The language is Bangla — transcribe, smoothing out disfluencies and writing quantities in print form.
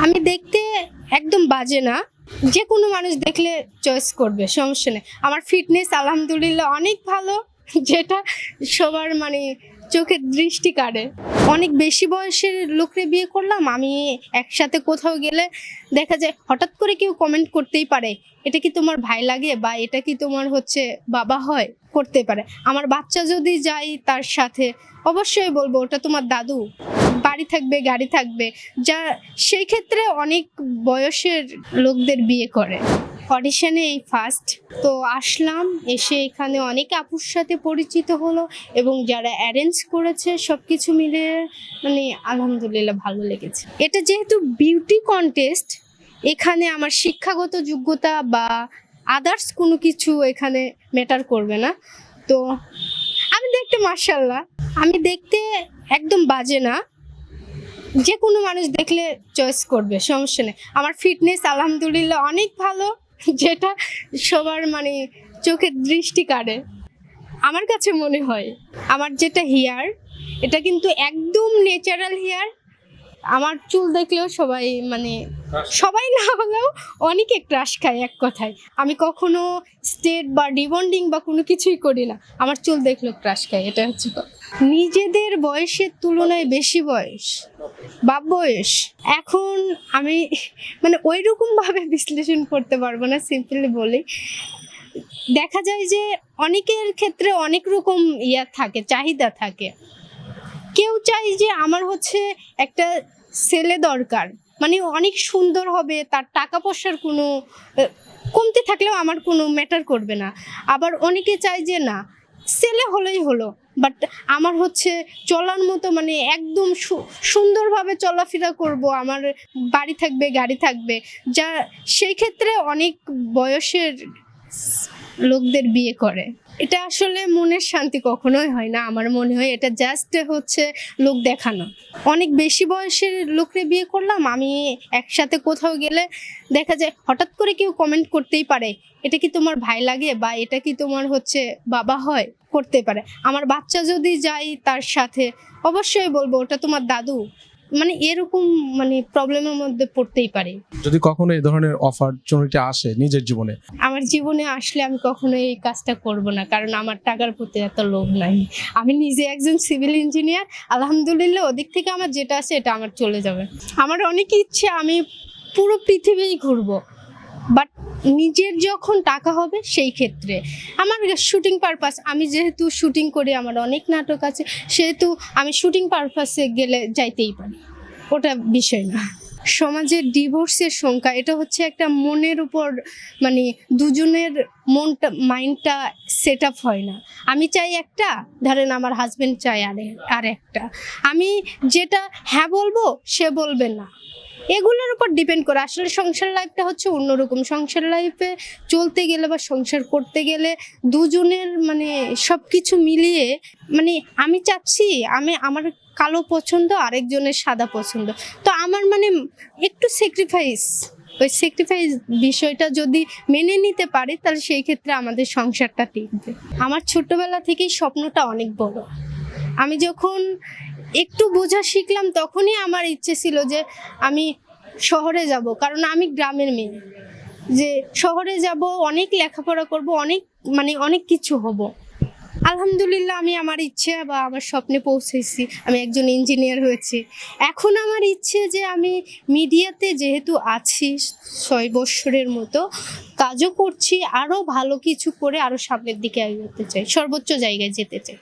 আমি দেখতে একদম বাজে না, যে কোনো মানুষ দেখলে চয়েস করবে, সমস্যা নেই। আমার ফিটনেস আলহামদুলিল্লাহ অনেক ভালো, যেটা সবার চোখের দৃষ্টি কাড়ে। অনেক বেশি বয়সের লোকরে বিয়ে করলাম, আমি একসাথে কোথাও গেলে দেখা যায় হঠাৎ করে কেউ কমেন্ট করতেই পারে, এটা কি তোমার ভাই লাগে বা এটা কি তোমার বাবা হয়, করতে পারে। আমার বাচ্চা যদি যাই তার সাথে অবশ্যই বলবো ওটা তোমার দাদু, বাড়ি থাকবে গাড়ি থাকবে, যা সেই ক্ষেত্রে অনেক বয়সের লোকদের বিয়ে করে। অডিশনে এই ফার্স্ট তো আসলাম, এসে এখানে অনেক আপুর সাথে পরিচিত হলো এবং যারা অ্যারেঞ্জ করেছে সবকিছু মিলে আলহামদুলিল্লাহ ভালো লেগেছে। এটা যেহেতু বিউটি কন্টেস্ট, এখানে আমার শিক্ষাগত যোগ্যতা বা আদার্স কোনো কিছু এখানে ম্যাটার করবে না। তো আমি দেখতে মাশাআল্লাহ, আমি দেখতে একদম বাজে না, যে কোনো মানুষ দেখলে চয়েস করবে, সমস্যা নেই। আমার ফিটনেস আলহামদুলিল্লাহ অনেক ভালো, যেটা সবার চোখের দৃষ্টি কাড়ে। আমার কাছে মনে হয় আমার যেটা হেয়ার, এটা কিন্তু একদম ন্যাচারাল হেয়ার। আমার চুল দেখলেও সবাই না হলেও অনেকে ক্রাশ খায় এক কথায়। আমি কখনো স্ট্রেট বা রিবন্ডিং বা কোনো কিছুই করি না, আমার চুল দেখলেও ক্রাশ খায়, এটা হচ্ছে কথা। নিজেদের বয়সের তুলনায় বেশি বয়স বা বয়স, এখন আমি ওই রকম ভাবে বিশ্লেষণ করতে পারবো না, সিম্পলি বলি দেখা যায় যে অনেকের ক্ষেত্রে অনেক রকম থাকে, চাহিদা থাকে। কেউ চাই যে আমার একটা ছেলে দরকার, অনেক সুন্দর হবে, তার টাকা পয়সার কোনো কমতি থাকলেও আমার কোনো ম্যাটার করবে না। আবার অনেকে চাই যে না, ছেলে হলেই হলো, বাট আমার চলার মতো একদম সুন্দরভাবে চলাফেরা করব, আমার বাড়ি থাকবে গাড়ি থাকবে, যা সেই ক্ষেত্রে অনেক বয়সের লোকদের বিয়ে করে। এটা আসলে মনের শান্তি কখনোই হয় না, আমার মনে হয় এটা জাস্ট লোক দেখানো। অনেক বেশি বয়সের লোকরে বিয়ে করলাম, আমি একসাথে কোথাও গেলে দেখা যায় হঠাৎ করে কেউ কমেন্ট করতেই পারে, এটা কি তোমার ভাই লাগে বা এটা কি তোমার বাবা হয়, করতে পারে। আমার বাচ্চা যদি যাই তার সাথে অবশ্যই বলবো ওটা তোমার দাদু, এরকম প্রবলেমের মধ্যে পড়তেই পারে। যদি কখনো এই ধরনের অপরচুনিটি আসে নিজের জীবনে, আমার জীবনে আসলে আমি কখনো এই কাজটা করব না, কারণ আমার টাকার প্রতি এত লোভ নাই। আমি নিজে একজন সিভিল ইঞ্জিনিয়ার, আলহামদুলিল্লাহ ওদিক থেকে আমার যেটা আছে এটা আমার চলে যাবে। আমার অনেক ইচ্ছে আমি পুরো পৃথিবীই ঘুরবো, বাট নিজের যখন টাকা হবে সেই ক্ষেত্রে। আমার শুটিং পারপাস, আমি যেহেতু শুটিং করি, আমার অনেক নাটক আছে, সেহেতু আমি শুটিং পারপাসে গেলে যাইতেই পারি, ওটা বিষয় না। সমাজের ডিভোর্সের সংখ্যা, এটা একটা মনের উপর দুজনের মাইন্ডটা সেট আপ হয় না। আমি চাই একটা, ধরেন আমার হাজবেন্ড চাই আর একটা, আমি যেটা হ্যাঁ বলবো সে বলবে না, এগুলোর উপর ডিপেন্ড করে। আসলে সংসার লাইফটা অন্যরকম। সংসার লাইফে চলতে গেলে বা সংসার করতে গেলে দুজনের সব কিছু মিলিয়ে আমি চাচ্ছি আমার কালো পছন্দ, আরেকজনের সাদা পছন্দ, তো আমার একটু ওই স্যাক্রিফাইস বিষয়টা যদি মেনে নিতে পারি, তাহলে সেই ক্ষেত্রে আমাদের সংসারটা টিকবে। আমার ছোটবেলা থেকেই স্বপ্নটা অনেক বড়। আমি যখন একটু বোঝা শিখলাম তখনই আমার ইচ্ছে ছিল যে আমি শহরে যাব, কারণ আমি গ্রামের মেয়ে, যে শহরে যাব, অনেক লেখাপড়া করব, অনেক অনেক কিছু হব। আলহামদুলিল্লাহ আমি আমার ইচ্ছে বা আমার স্বপ্নে পৌঁছেছি, আমি একজন ইঞ্জিনিয়ার হয়েছি। এখন আমার ইচ্ছে যে আমি মিডিয়াতে যেহেতু আছি 6 বছরের মতো, কাজও করছি, আরও ভালো কিছু করে আরও সামনের দিকে এগোতে চাই, সর্বোচ্চ জায়গায় যেতে চাই।